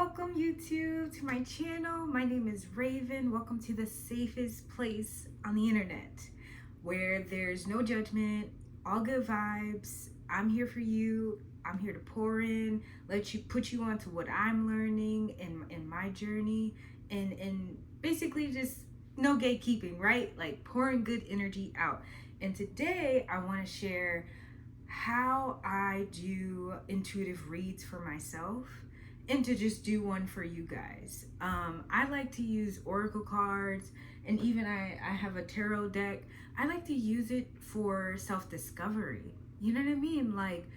Welcome YouTube to my channel. My name is Raven. Welcome to the safest place on the internet where there's no judgment, all good vibes. I'm here for you. I'm here to pour in, put you onto what I'm learning in my journey, and basically just no gatekeeping, right? Like pouring good energy out. And today I want to share how I do intuitive reads for myself and to just do one for you guys. I like to use oracle cards, and even I have a tarot deck. I like to use it for self-discovery. You know what I mean? Like,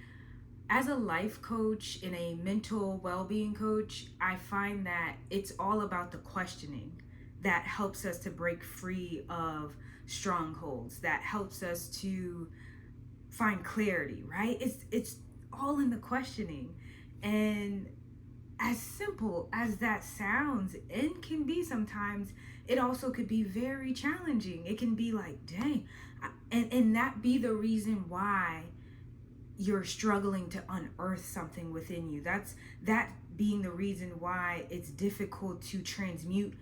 as a life coach and a mental well-being coach, I find that it's all about the questioning that helps us to break free of strongholds, that helps us to find clarity, right? It's all in the questioning. And as simple as that sounds, and can be sometimes, it also could be very challenging. It can be like, dang, and that be the reason why you're struggling to unearth something within you. That being the reason why it's difficult to transmute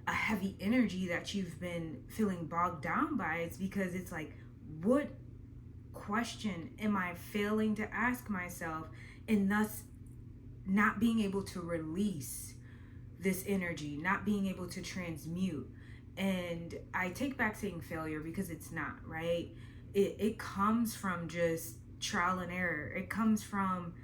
a heavy energy that you've been feeling bogged down by. It's because it's like, what question am I failing to ask myself, and thus not being able to release this energy, not being able to transmute. And I take back saying failure, because it's not, right? It comes from just trial and error. It comes from,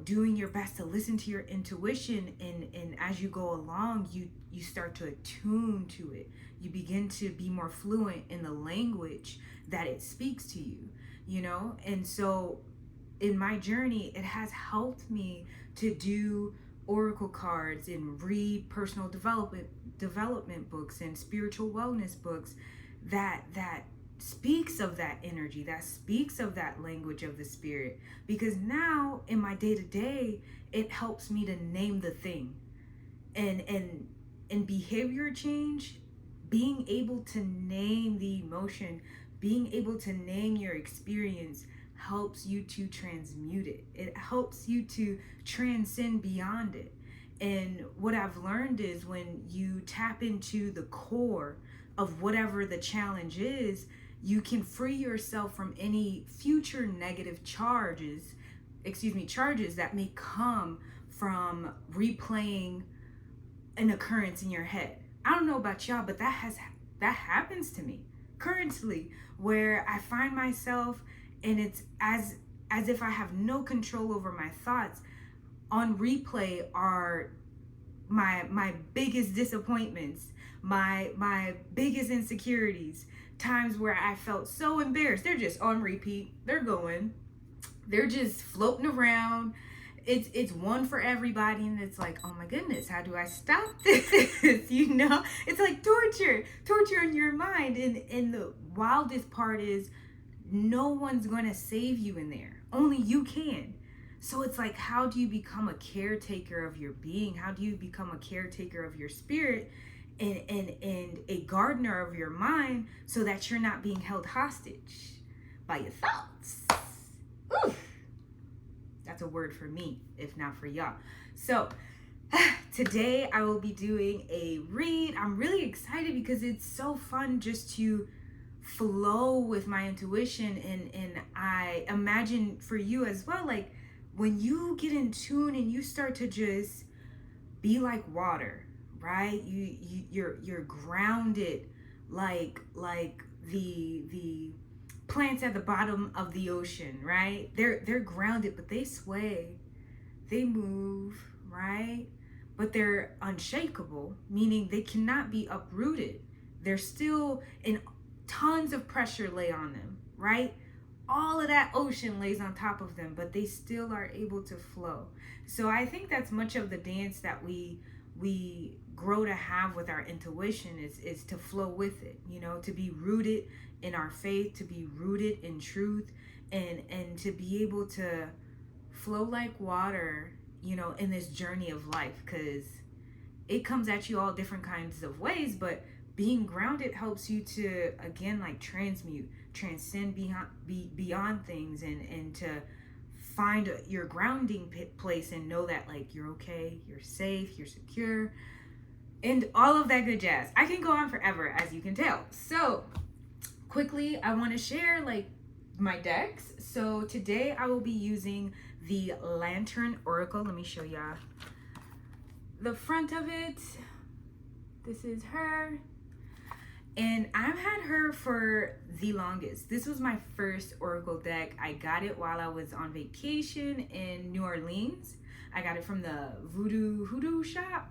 doing your best to listen to your intuition, and as you go along, you start to attune to it. You begin to be more fluent in the language that it speaks to you, and so in my journey, it has helped me to do oracle cards and read personal development books and spiritual wellness books that speaks of that energy, that speaks of that language of the spirit. Because now in my day-to-day, it helps me to name the thing. And behavior change, being able to name the emotion, being able to name your experience, helps you to transmute it. It helps you to transcend beyond it. And what I've learned is, when you tap into the core of whatever the challenge is, you can free yourself from any future negative charges that may come from replaying an occurrence in your head. I don't know about y'all, but that happens to me currently, where I find myself, and it's as if I have no control over my thoughts. On replay are my biggest disappointments, my biggest insecurities, times where I felt so embarrassed. They're just on repeat. They're just floating around. It's one for everybody, and it's like, oh my goodness, how do I stop this? It's like torture in your mind. And the wildest part is, no one's going to save you in there. Only you can. So it's like, how do you become a caretaker of your being? How do you become a caretaker of your spirit and a gardener of your mind, so that you're not being held hostage by your thoughts? Oof. That's a word for me, if not for y'all. So today I will be doing a read. I'm really excited because it's so fun just to flow with my intuition, and I imagine for you as well, like when you get in tune and you start to just be like water, right? You're grounded, like the plants at the bottom of the ocean, right? They're grounded, but they sway, they move, right? But they're unshakable, meaning they cannot be uprooted. They're still in tons of pressure lay on them, right? All of that ocean lays on top of them, but they still are able to flow. So I think that's much of the dance that we grow to have with our intuition, is to flow with it, to be rooted in our faith, to be rooted in truth, and to be able to flow like water, in this journey of life, because it comes at you all different kinds of ways. But being grounded helps you to, again, like transcend beyond things, and to find your grounding place and know that like you're okay, you're safe, you're secure, and all of that good jazz. I can go on forever, as you can tell. So quickly, I want to share like my decks. So today I will be using the Lantern Oracle. Let me show y'all the front of it. This is her. And I've had her for the longest. This was my first Oracle deck. I got it while I was on vacation in New Orleans. I got it from the Voodoo Hoodoo shop.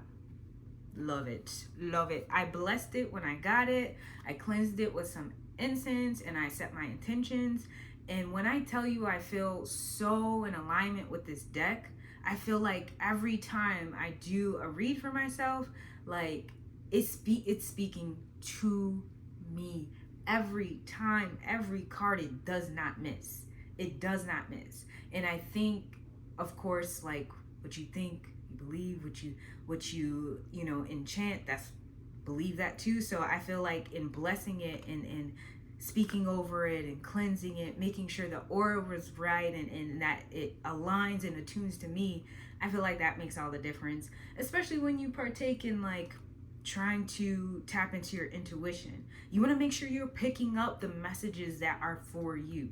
Love it. Love it. I blessed it when I got it. I cleansed it with some incense and I set my intentions. And when I tell you I feel so in alignment with this deck, I feel like every time I do a read for myself, like it's speaking to me every time, every card. It does not miss. It does not miss. And I think, of course, like what you think, you believe, what you enchant, that's believe that too. So I feel like in blessing it and speaking over it and cleansing it, making sure the aura was right and that it aligns and attunes to me, I feel like that makes all the difference, especially when you partake in like trying to tap into your intuition. You want to make sure you're picking up the messages that are for you.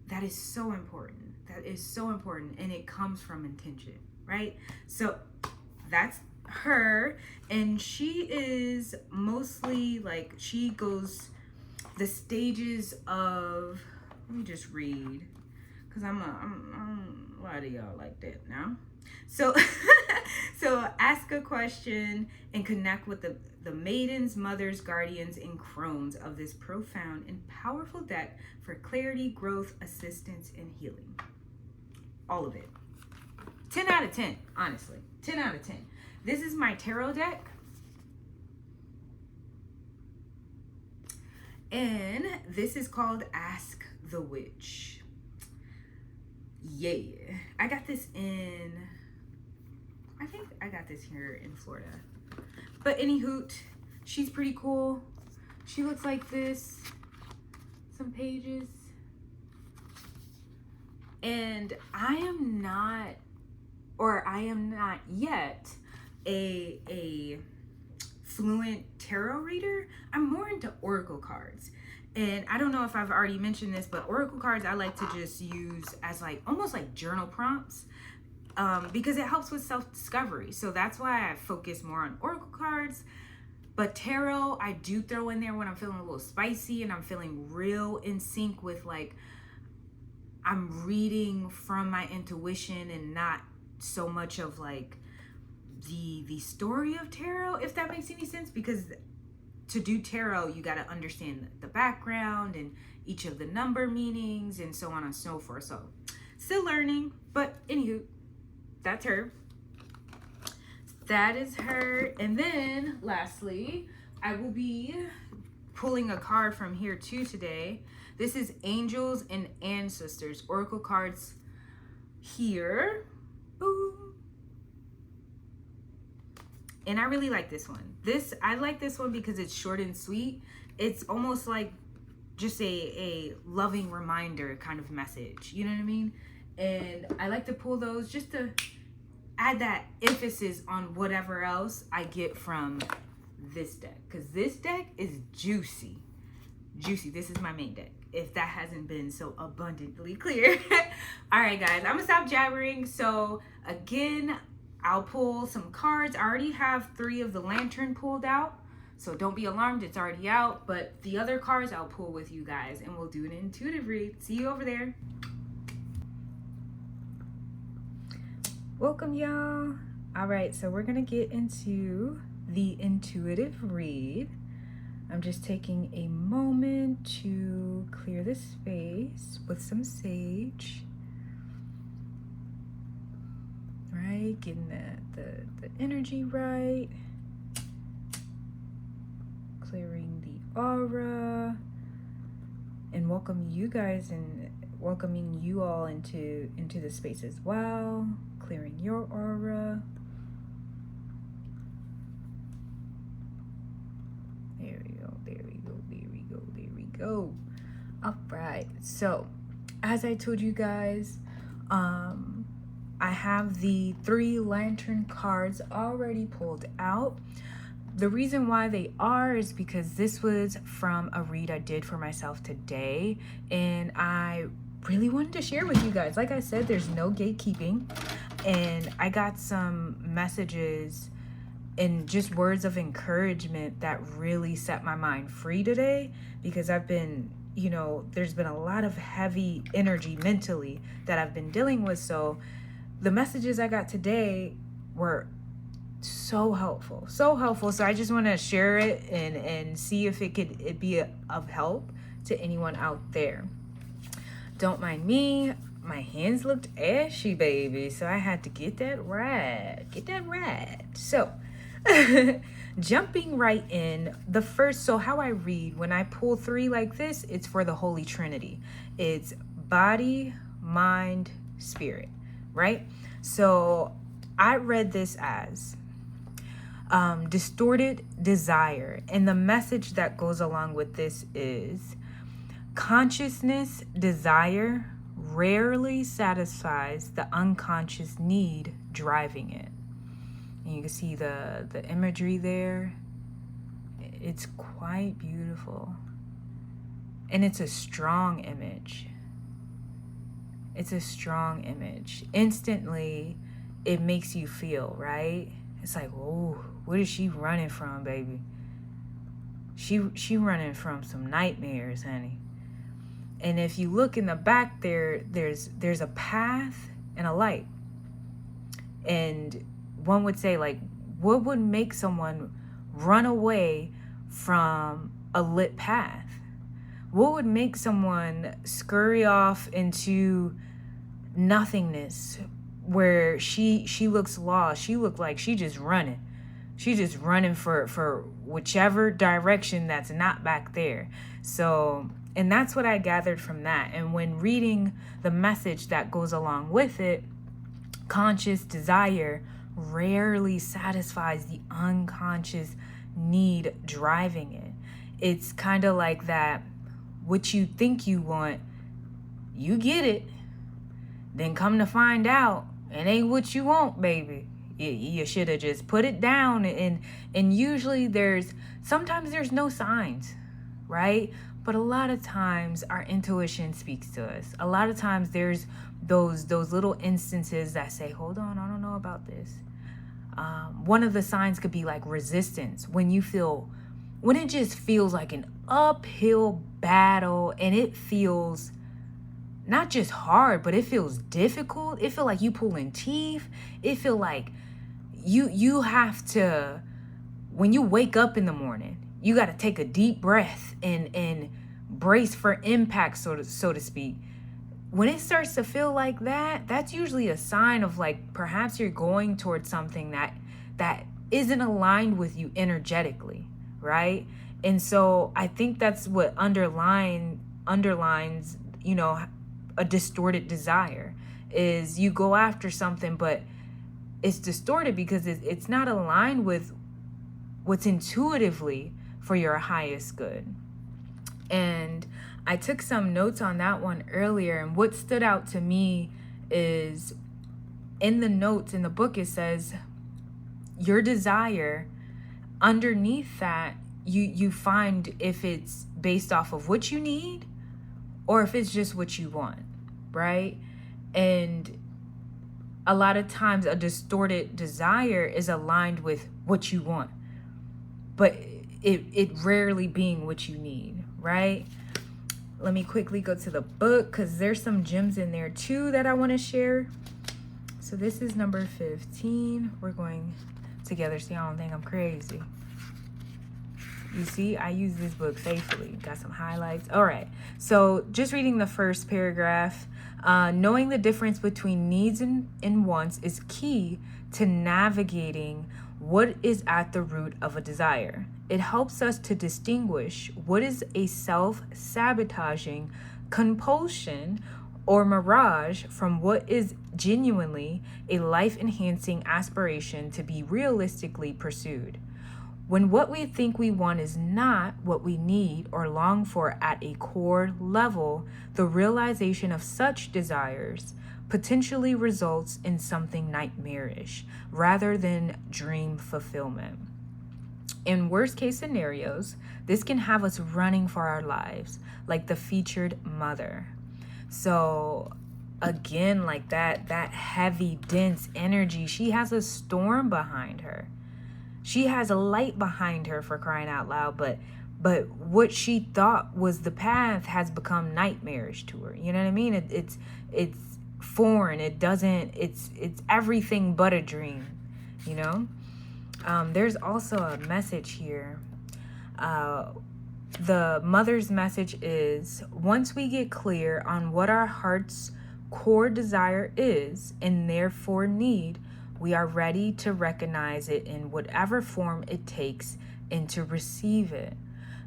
That is so important. That is so important. And it comes from intention, right? So that's her. And she is mostly like, she goes the stages of, let me just read, because I'm a lot of y'all like that now. So so ask a question and connect with the maidens, mothers, guardians, and crones of this profound and powerful deck for clarity, growth, assistance, and healing. All of it. 10 out of 10, honestly. 10 out of 10. This is my tarot deck. And this is called Ask the Witch. Yeah. I got this in, I think I got this here in Florida. But any hoot, she's pretty cool. She looks like this. Some pages. And I am not yet a fluent tarot reader. I'm more into oracle cards. And I don't know if I've already mentioned this, but oracle cards I like to just use as like almost like journal prompts, because it helps with self-discovery. So that's why I focus more on oracle cards. But tarot I do throw in there when I'm feeling a little spicy and I'm feeling real in sync with like I'm reading from my intuition and not so much of like the story of tarot, if that makes any sense. Because to do tarot, you got to understand the background and each of the number meanings and so on and so forth. So still learning, but anywho, that's her. That is her. And then lastly, I will be pulling a card from here too today. This is Angels and Ancestors Oracle cards here. Boom. And I really like this one. I like this one because it's short and sweet. It's almost like just a loving reminder kind of message. You know what I mean? And I like to pull those just to add that emphasis on whatever else I get from this deck. Because this deck is juicy. Juicy. This is my main deck, if that hasn't been so abundantly clear. All right, guys. I'm going to stop jabbering. So, again, I'll pull some cards. I already have 3 of the Lantern pulled out, so don't be alarmed, it's already out. But the other cards I'll pull with you guys, and we'll do an intuitive read. See you over there. Welcome, y'all. All right, so we're gonna get into the intuitive read. I'm just taking a moment to clear the space with some sage. Right, getting the energy right, clearing the aura, and welcome you guys and welcoming you all into the space as well, clearing your aura. There we go, there we go, there we go, there we go. All right, so as I told you guys, I have the 3 lantern cards already pulled out. The reason why they are is because this was from a read I did for myself today, and I really wanted to share with you guys. Like I said, there's no gatekeeping, and I got some messages and just words of encouragement that really set my mind free today, because I've been, there's been a lot of heavy energy mentally that I've been dealing with. So the messages I got today were so helpful. So I just want to share it and see if it be of help to anyone out there. Don't mind me. My hands looked ashy, baby. So I had to get that right. So jumping right in, the first, so how I read, when I pull 3 like this, it's for the Holy Trinity. It's body, mind, spirit, right? So I read this as distorted desire. And the message that goes along with this is consciousness desire rarely satisfies the unconscious need driving it. And you can see the imagery there. It's quite beautiful. And it's a strong image. Instantly, it makes you feel, right? It's like, oh, what is she running from, baby? She running from some nightmares, honey. And if you look in the back there's a path and a light. And one would say, like, what would make someone run away from a lit path? What would make someone scurry off into nothingness where she looks lost? She looked like she just running. She's just running for whichever direction that's not back there. So, and that's what I gathered from that. And when reading the message that goes along with it, conscious desire rarely satisfies the unconscious need driving it. It's kind of like that, what you think you want, you get it. Then come to find out, it ain't what you want, baby. You should have just put it down. And usually sometimes there's no signs, right? But a lot of times our intuition speaks to us. A lot of times there's those little instances that say, hold on, I don't know about this. One of the signs could be like resistance. When it just feels like an uphill battle, and it feels not just hard, but it feels difficult. It feels like you pulling teeth. It feels like you have to, when you wake up in the morning, you got to take a deep breath and brace for impact, so to speak. When it starts to feel like that, that's usually a sign of, like, perhaps you're going towards something that isn't aligned with you energetically, right? And so I think that's what underlines, a distorted desire, is you go after something, but it's distorted because it's not aligned with what's intuitively for your highest good. And I took some notes on that one earlier, and what stood out to me is in the notes in the book, it says your desire, underneath that, you find if it's based off of what you need or if it's just what you want, right? And a lot of times a distorted desire is aligned with what you want, but it rarely being what you need, right? Let me quickly go to the book because there's some gems in there too that I want to share. So this is number 15. We're going together. See, I don't think I'm crazy. You see, I use this book faithfully. Got some highlights. All right. So just reading the first paragraph. Knowing the difference between needs and wants is key to navigating what is at the root of a desire. It helps us to distinguish what is a self-sabotaging compulsion or mirage from what is genuinely a life-enhancing aspiration to be realistically pursued. When what we think we want is not what we need or long for at a core level, the realization of such desires potentially results in something nightmarish rather than dream fulfillment. In worst case scenarios, this can have us running for our lives, like the featured mother. So again, like that heavy, dense energy, she has a storm behind her. She has a light behind her, for crying out loud, but what she thought was the path has become nightmarish to her. You know what I mean? It's foreign. It's everything but a dream, you know? There's also a message here. The mother's message is, once we get clear on what our heart's core desire is and therefore need, we are ready to recognize it in whatever form it takes and to receive it.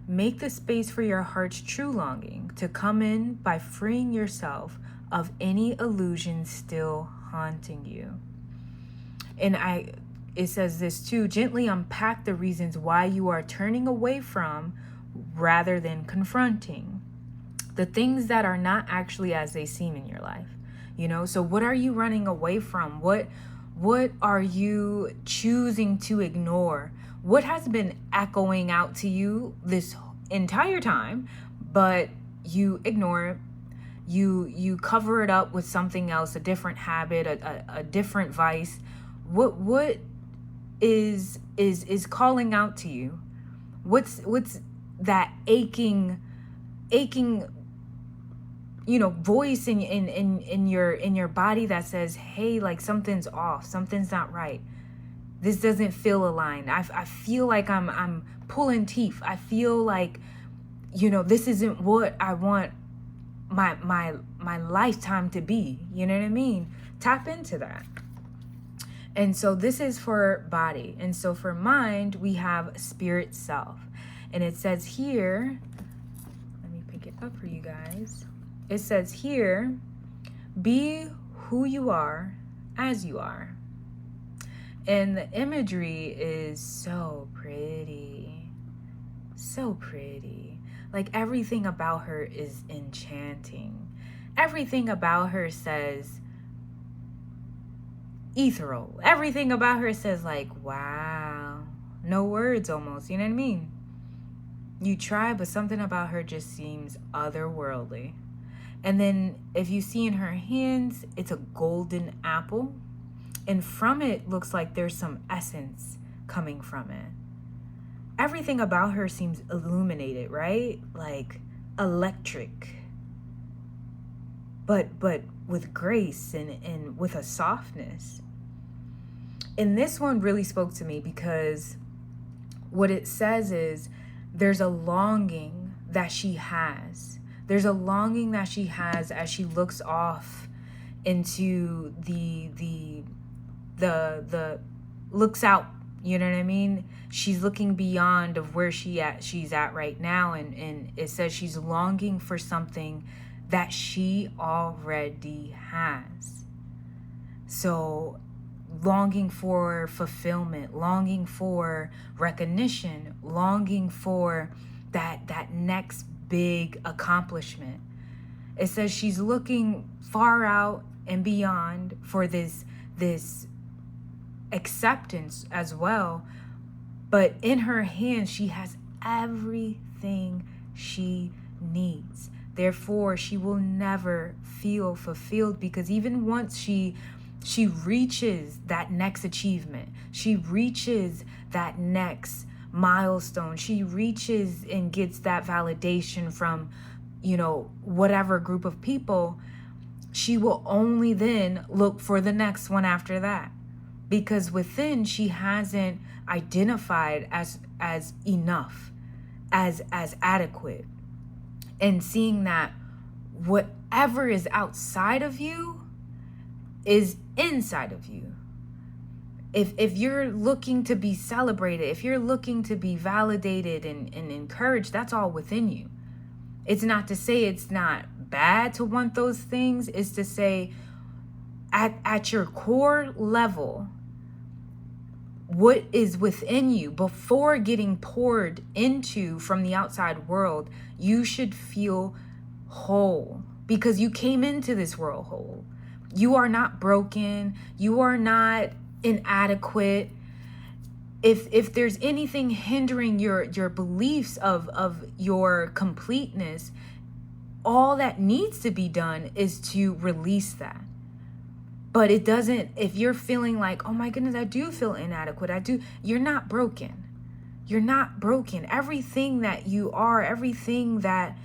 Make the space for your heart's true longing to come in by freeing yourself of any illusion still haunting you. And it says this too, gently unpack the reasons why you are turning away from rather than confronting the things that are not actually as they seem in your life. You know, so what are you running away from? What are you choosing to ignore? What has been echoing out to you this entire time, but you ignore it? You cover it up with something else, a different habit, a different vice. What is calling out to you? What's that aching voice in your body that says, hey, like something's off, something's not right, this doesn't feel aligned, I feel like I'm pulling teeth, I feel like this isn't what I want my lifetime to be. You know what I mean? Tap into that. And so this is for body. And so for mind, we have spirit self. And it says here, let me pick it up for you guys. It says here, be who you are as you are. And the imagery is so pretty. So pretty. Like everything about her is enchanting. Everything about her says ethereal. Everything about her says like, wow. No words almost, you know what I mean? You try, but something about her just seems otherworldly. And then if you see in her hands, it's a golden apple. And from it looks like there's some essence coming from it. Everything about her seems illuminated, right? Like electric. But with grace and with a softness. And this one really spoke to me because what it says is there's a longing that she has. There's a longing that she has as she looks off into the looks out, you know what I mean? She's looking beyond of where she's at right now, and it says she's longing for something that she already has. So longing for fulfillment, longing for recognition, longing for that next big accomplishment. It says she's looking far out and beyond for this acceptance as well. But in her hands, she has everything she needs. Therefore, she will never feel fulfilled, because even once she reaches that next achievement, she reaches that next milestone, she reaches and gets that validation from, whatever group of people, she will only then look for the next one after that. Because within, she hasn't identified as enough, as adequate. And seeing that whatever is outside of you is inside of you. If you're looking to be celebrated, if you're looking to be validated and encouraged, that's all within you. It's not to say it's not bad to want those things. It's to say at your core level, what is within you before getting poured into from the outside world, you should feel whole, because you came into this world whole. You are not broken. You are not inadequate. If there's anything hindering your beliefs of your completeness, all that needs to be done is to release that. But it doesn't, if you're feeling like, oh my goodness, I do feel inadequate, you're not broken. You're not broken. Everything that you are, everything that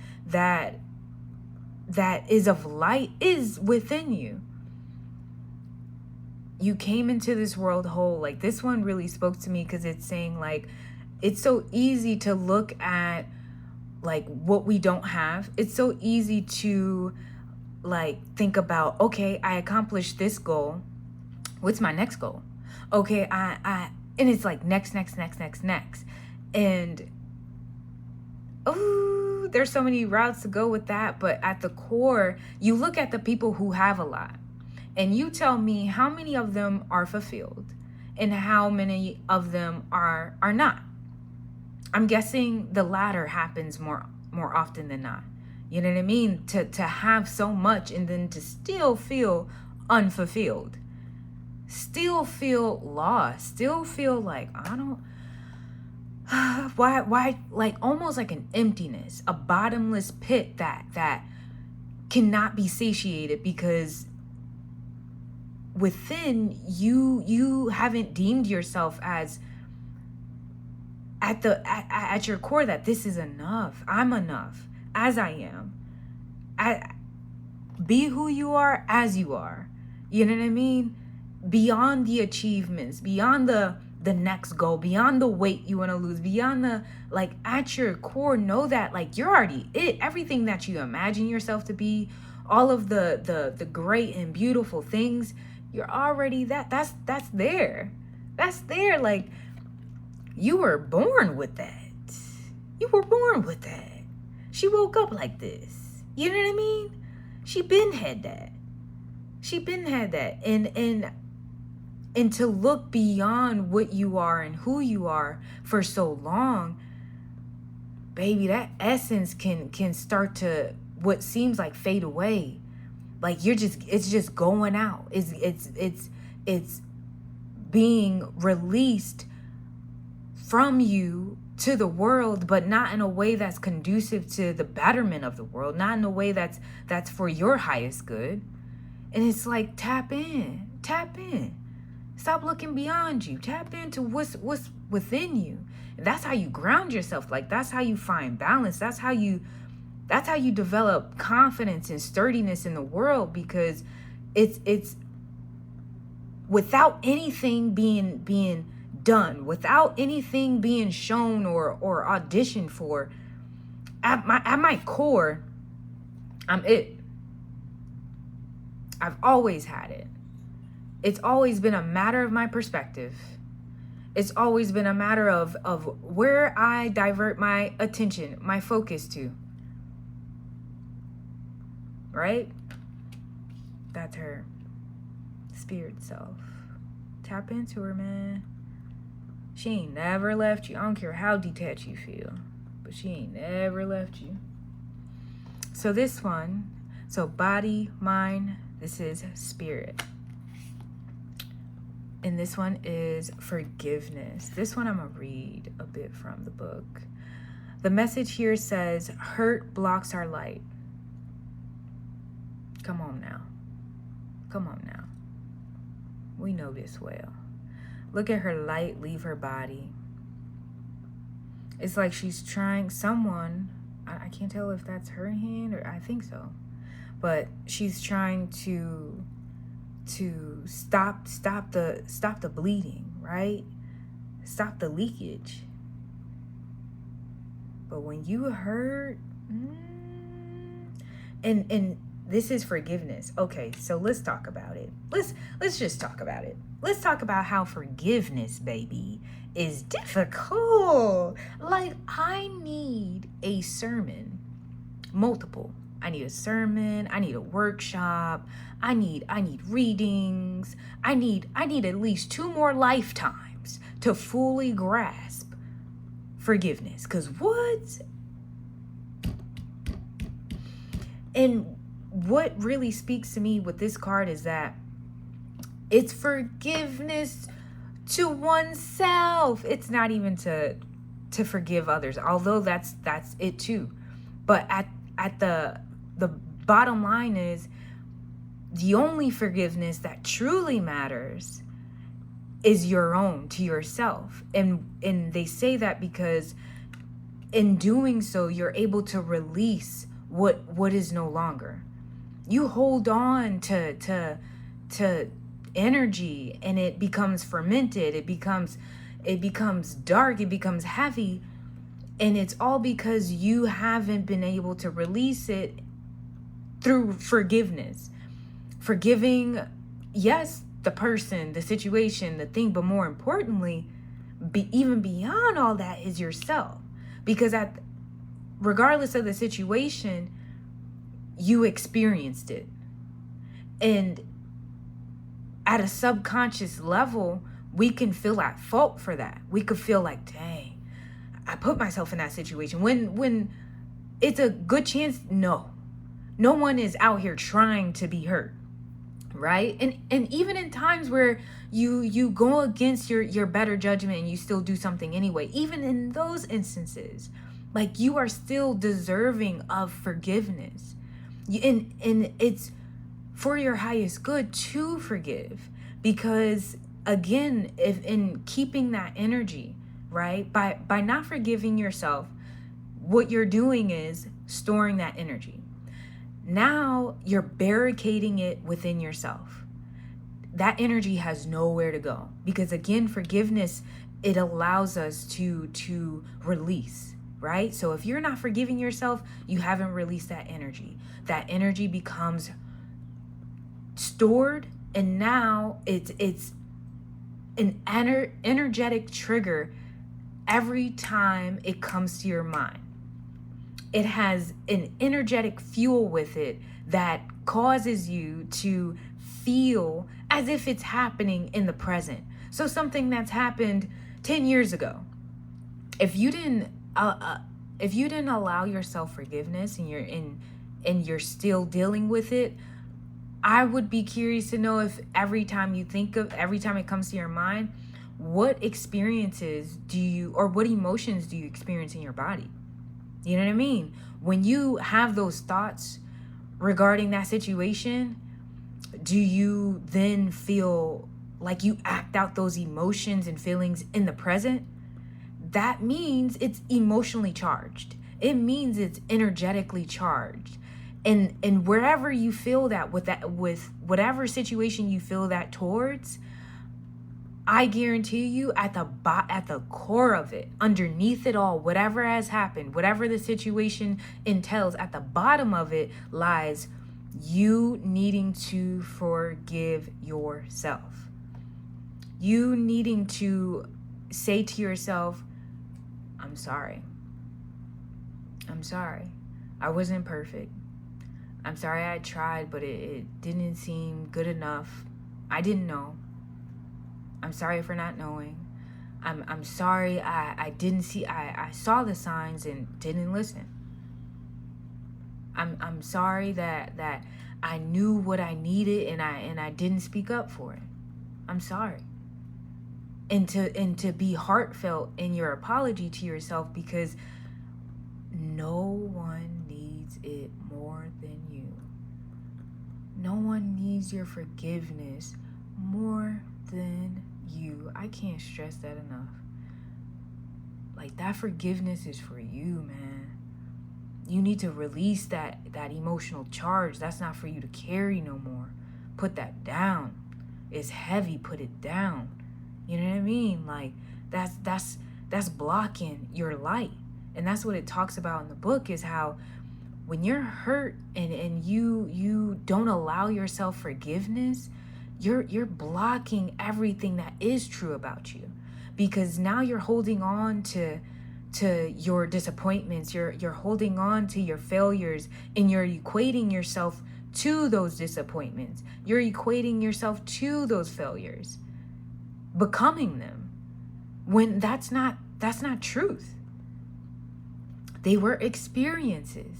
is of light is within you. You came into this world whole. Like, this one really spoke to me because it's saying, like, it's so easy to look at like what we don't have. It's so easy to like think about, okay, I accomplished this goal. What's my next goal? Okay, and it's like next. And there's so many routes to go with that, but at the core, you look at the people who have a lot and you tell me how many of them are fulfilled and how many of them are not. I'm guessing the latter happens more often than not. You know what I mean? To have so much and then to still feel unfulfilled, still feel lost, still feel like, I don't, why, like almost like an emptiness, a bottomless pit that cannot be satiated because within you haven't deemed yourself as at your core that this is enough. I'm enough as I am. Be who you are as you are. You know what I mean? Beyond the achievements, beyond the next goal, beyond the weight you want to lose, beyond the, like, at your core, know that like you're already it. Everything that you imagine yourself to be, all of the great and beautiful things, you're already that. That's there. That's there. Like, you were born with that. You were born with that. She woke up like this. You know what I mean? She been had that. And to look beyond what you are and who you are for so long, baby, that essence can start to what seems like fade away. Like it's just going out. It's being released from you to the world, but not in a way that's conducive to the betterment of the world, not in a way that's for your highest good. And it's like, tap in. Stop looking beyond you. Tap into what's within you. And that's how you ground yourself. Like, that's how you find balance. That's how you develop confidence and sturdiness in the world, because it's without anything being done, without anything being shown or auditioned for. At my core, I'm it. I've always had it. It's always been a matter of my perspective. It's always been a matter of where I divert my attention, my focus to. Right? That's her spirit self. Tap into her, man. She ain't never left you. I don't care how detached you feel, but she ain't never left you. So this one, body, mind, this is spirit. And this one is forgiveness. This one I'm going to read a bit from the book. The message here says, hurt blocks our light. Come on now. We know this well. Look at her light leave her body. It's like she's trying, someone, I can't tell if that's her hand or I think so, but she's trying to stop the bleeding, right? Stop the leakage. But when you hurt, and this is forgiveness. Okay, so let's talk about it. Let's just talk about it. Let's talk about how forgiveness, baby, is difficult. Like, I need a sermon, multiple. I need a sermon. I need a workshop. I need readings. I need at least 2 more lifetimes to fully grasp forgiveness. 'Cause what? And what really speaks to me with this card is that it's forgiveness to oneself. It's not even to forgive others, although that's it too. But at the bottom line is, the only forgiveness that truly matters is your own, to yourself. And they say that because in doing so, you're able to release what is no longer. You hold on to energy, and it becomes fermented, it becomes dark, it becomes heavy, and it's all because you haven't been able to release it through forgiveness. Forgiving, yes, the person, the situation, the thing, but more importantly, even beyond all that, is yourself. Because regardless of the situation, you experienced it. And at a subconscious level, we can feel at fault for that. We could feel like, dang, I put myself in that situation. When it's a good chance, no one is out here trying to be hurt, right? And even in times where you go against your better judgment and you still do something anyway, even in those instances, like, you are still deserving of forgiveness. And it's for your highest good to forgive, because again, if in keeping that energy, right, by not forgiving yourself, what you're doing is storing that energy. Now you're barricading it within yourself. That energy has nowhere to go, because again, forgiveness, it allows us to release, right? So if you're not forgiving yourself, you haven't released that energy. That energy becomes stored, and now it's an energetic trigger every time it comes to your mind. It has an energetic fuel with it that causes you to feel as if it's happening in the present. So something that's happened 10 years ago, if you didn't allow yourself forgiveness, and you're still dealing with it, I would be curious to know if every time it comes to your mind, what experiences do you, or what emotions do you experience in your body? You know what I mean? When you have those thoughts regarding that situation, do you then feel like you act out those emotions and feelings in the present? That means it's emotionally charged. It means it's energetically charged. And wherever you feel that, with whatever situation you feel that towards, I guarantee you, at the core of it, underneath it all, whatever has happened, whatever the situation entails, at the bottom of it lies you needing to forgive yourself. You needing to say to yourself, I'm sorry. I'm sorry. I wasn't perfect. I'm sorry I tried, but it didn't seem good enough. I didn't know. I'm sorry for not knowing. I'm sorry I didn't see, I saw the signs and didn't listen. I'm sorry that I knew what I needed and I didn't speak up for it. I'm sorry. And to be heartfelt in your apology to yourself, because no one needs it more than you. No one needs your forgiveness more than you. I can't stress that enough. Like, that forgiveness is for you, man. You need to release that emotional charge. That's not for you to carry no more. Put that down. It's heavy. Put it down. You know what I mean? Like, that's blocking your light. And that's what it talks about in the book, is how when you're hurt and you don't allow yourself forgiveness, you're blocking everything that is true about you, because now you're holding on to your disappointments, you're holding on to your failures, and you're equating yourself to those disappointments, you're equating yourself to those failures, becoming them, when that's not truth. They were experiences.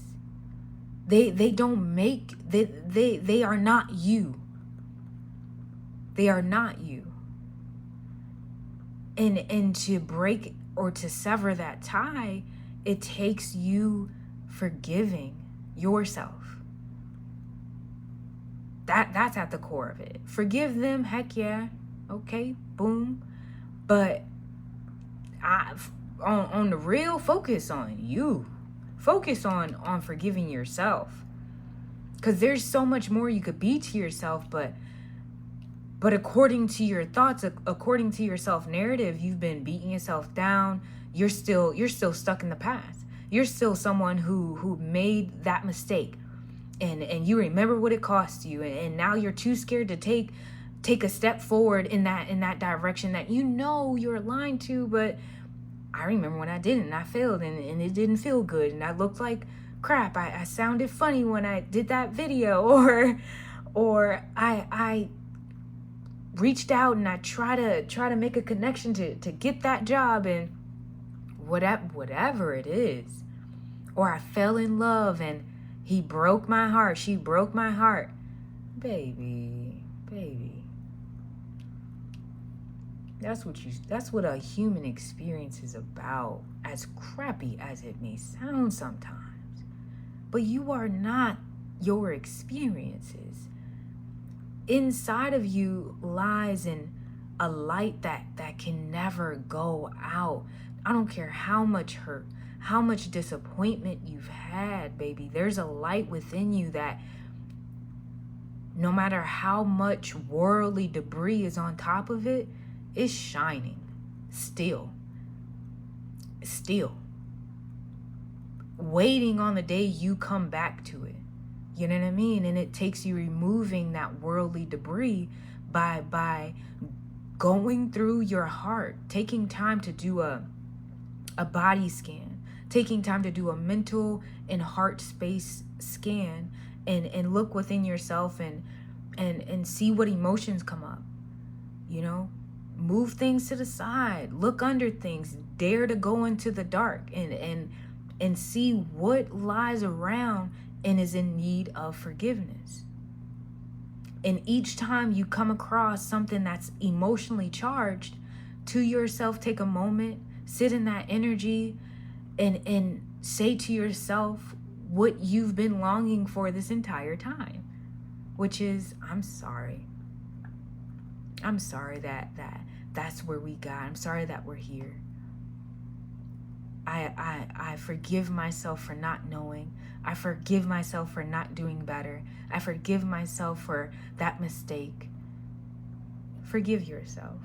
They don't make, they are not you. They are not you. And to break or to sever that tie, it takes you forgiving yourself. That's at the core of it. Forgive them, heck yeah. Okay, boom. But on the real, focus on you. Focus on forgiving yourself. Because there's so much more you could be to yourself, but according to your thoughts, according to your self-narrative, you've been beating yourself down. You're still stuck in the past. You're still someone who made that mistake. And you remember what it cost you, and now you're too scared to take a step forward in that direction that you know you're aligned to. But I remember when I didn't, and I failed, and it didn't feel good, and I looked like crap. I sounded funny when I did that video, or I reached out and I try to make a connection to get that job, and whatever it is. Or I fell in love and he broke my heart, she broke my heart. Baby. That's what a human experience is about, as crappy as it may sound sometimes. But you are not your experiences. Inside of you lies a light that can never go out. I don't care how much hurt, how much disappointment you've had, baby. There's a light within you that no matter how much worldly debris is on top of it, it's shining still, waiting on the day you come back to it. You know what I mean? And it takes you removing that worldly debris by going through your heart, taking time to do a body scan, taking time to do a mental and heart space scan, and look within yourself and see what emotions come up. You know, move things to the side, look under things, dare to go into the dark and see what lies around and is in need of forgiveness. And each time you come across something that's emotionally charged, to yourself, take a moment, sit in that energy, and say to yourself what you've been longing for this entire time, which is, I'm sorry. I'm sorry that's where we got. I'm sorry that we're here. I forgive myself for not knowing. I forgive myself for not doing better. I forgive myself for that mistake. Forgive yourself.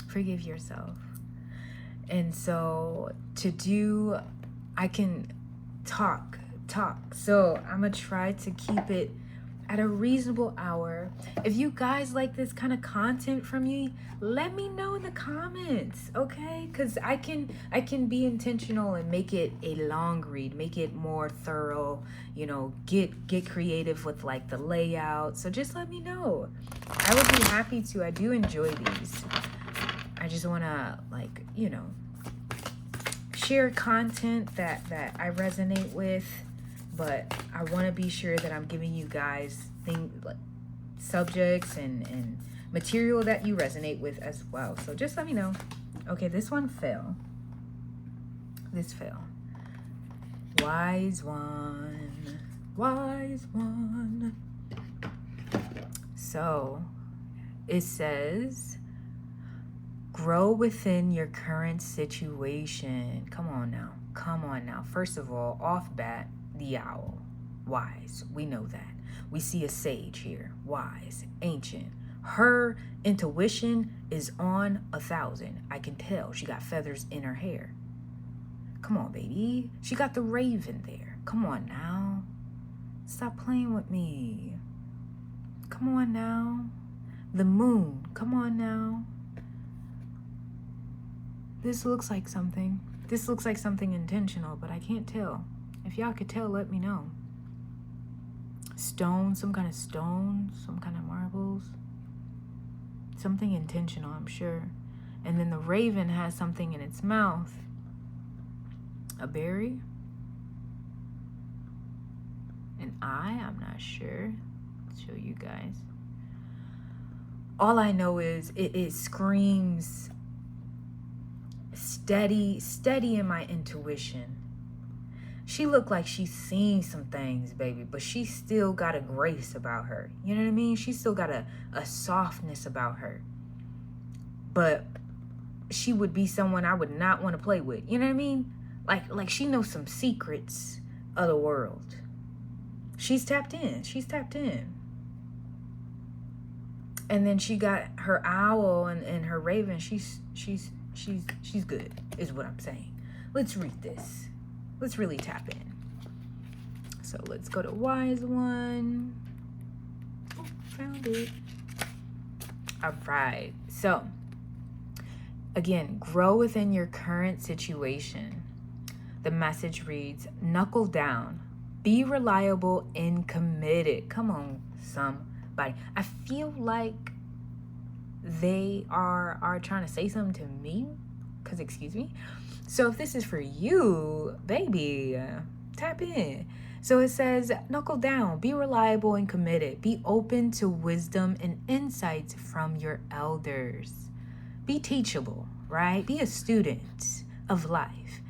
Forgive yourself. And so I can talk. So I'm going to try to keep it at a reasonable hour. If you guys like this kind of content from me, let me know in the comments, okay? Because I can be intentional and make it a long read, make it more thorough, you know, get creative with like the layout. So just let me know. I would be happy to. I do enjoy these. I just want to, like, you know, share content that I resonate with. But I want to be sure that I'm giving you guys things like subjects and material that you resonate with as well. So just let me know. Okay, this one fell. This fell. Wise one. Wise one. So it says, grow within your current situation. Come on now. First of all, off bat, the owl, wise. We know that. We see a sage here, wise, ancient. Her intuition is on 1,000. I can tell. She got feathers in her hair. Come on, baby. She got the raven there. Come on now. Stop playing with me. Come on now. The moon. Come on now. This looks like something. This looks like something intentional, but I can't tell. If y'all could tell, let me know. Stone, some kind of marbles. Something intentional, I'm sure. And then the raven has something in its mouth. A berry? I'm not sure. I'll show you guys. All I know is it screams steady in my intuition. She looked like she's seen some things, baby, but she still got a grace about her. You know what I mean? She still got a softness about her. But she would be someone I would not want to play with. You know what I mean? Like she knows some secrets of the world. She's tapped in. And then she got her owl and her raven. She's good, is what I'm saying. Let's read this. Let's really tap in. So let's go to wise one. Oh, found it. All right. So again, grow within your current situation. The message reads, knuckle down, be reliable and committed. Come on, somebody. I feel like they are trying to say something to me, because excuse me. So if this is for you, baby, tap in. So it says, knuckle down, be reliable and committed. Be open to wisdom and insights from your elders. Be teachable, right? Be a student of life.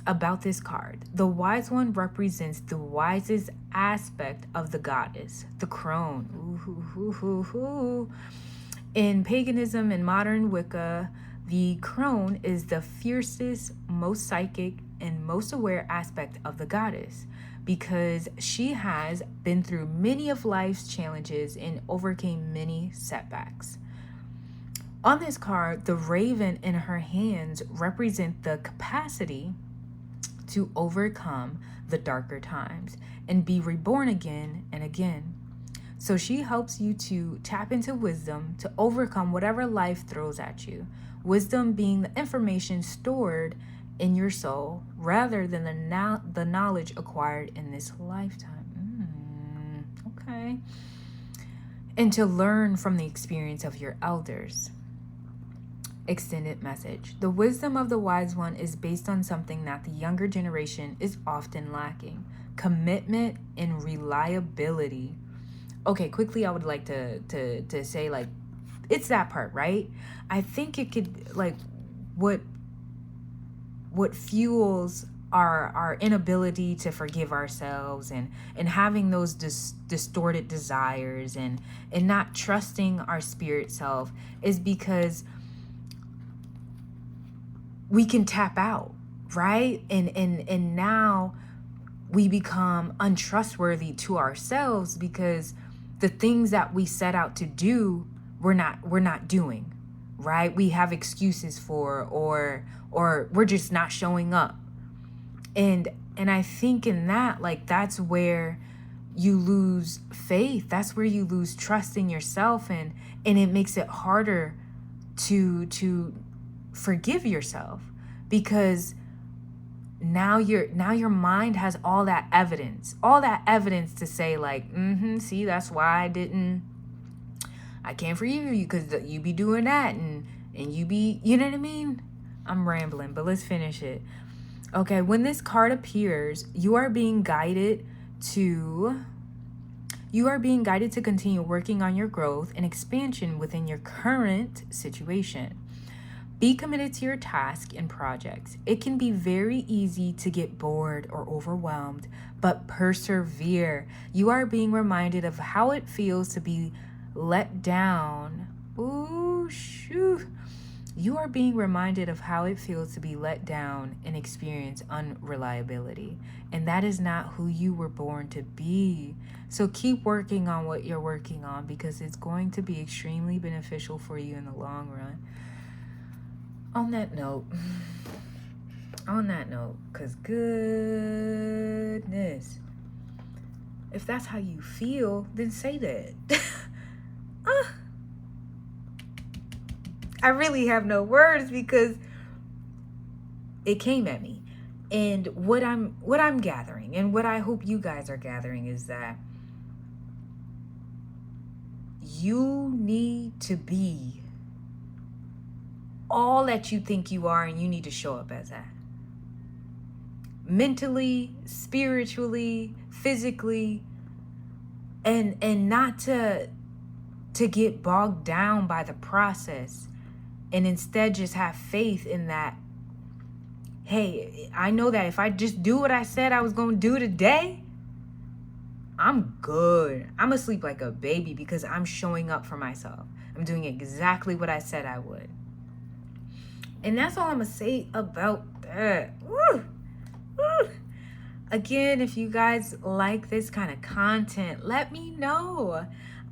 About this card, the wise one represents the wisest aspect of the goddess, the crone. Ooh. In paganism and modern Wicca, the crone is the fiercest, most psychic, and most aware aspect of the goddess, because she has been through many of life's challenges and overcame many setbacks. On this card, the raven in her hands represent the capacity to overcome the darker times and be reborn again and again. So she helps you to tap into wisdom to overcome whatever life throws at you. Wisdom being the information stored in your soul rather than the knowledge acquired in this lifetime. Okay. And to learn from the experience of your elders. Extended message. The wisdom of the wise one is based on something that the younger generation is often lacking: commitment and reliability. Okay, quickly, I would like to say, like, it's that part, right? I think it could, like, what fuels our inability to forgive ourselves and having those distorted desires and not trusting our spirit self is because we can tap out, right? And now we become untrustworthy to ourselves because the things that we set out to do, we're not doing, right? We have excuses for, or we're just not showing up. And I think in that, like, that's where you lose faith. That's where you lose trust in yourself, and it makes it harder to forgive yourself, because now your mind has all that evidence to say, like, see, that's why I can't forgive you, because you be doing that and you be, you know what I mean? I'm rambling, but let's finish it. Okay, when this card appears, you are being guided to continue working on your growth and expansion within your current situation. Be committed to your task and projects. It can be very easy to get bored or overwhelmed, but persevere. You are being reminded of how it feels to be let down. Ooh, shoo. You are being reminded of how it feels to be let down and experience unreliability. And that is not who you were born to be. So keep working on what you're working on, because it's going to be extremely beneficial for you in the long run. On that note, because goodness, if that's how you feel, then say that. I really have no words, because it came at me. And what I'm gathering, and what I hope you guys are gathering, is that you need to be all that you think you are, and you need to show up as that. Mentally, spiritually, physically, and not to get bogged down by the process, and instead just have faith in that, hey, I know that if I just do what I said I was going to do today, I'm good. I'm asleep like a baby because I'm showing up for myself. I'm doing exactly what I said I would. And that's all I'm going to say about that. Woo! Woo! Again, if you guys like this kind of content, let me know.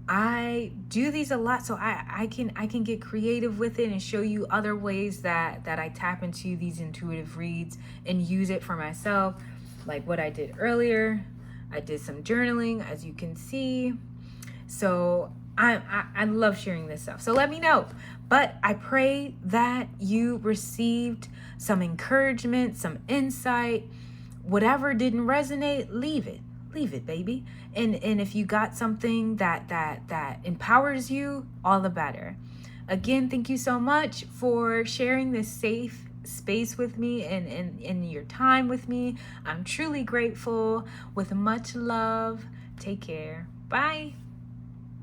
I do these a lot, so I can get creative with it and show you other ways that I tap into these intuitive reads and use it for myself, like what I did earlier. I did some journaling, as you can see. So I love sharing this stuff. So let me know. But I pray that you received some encouragement, some insight. Whatever didn't resonate, leave it, baby. And if you got something that empowers you, all the better. Again, thank you so much for sharing this safe space with me and your time with me. I'm truly grateful. With much love. Take care. Bye.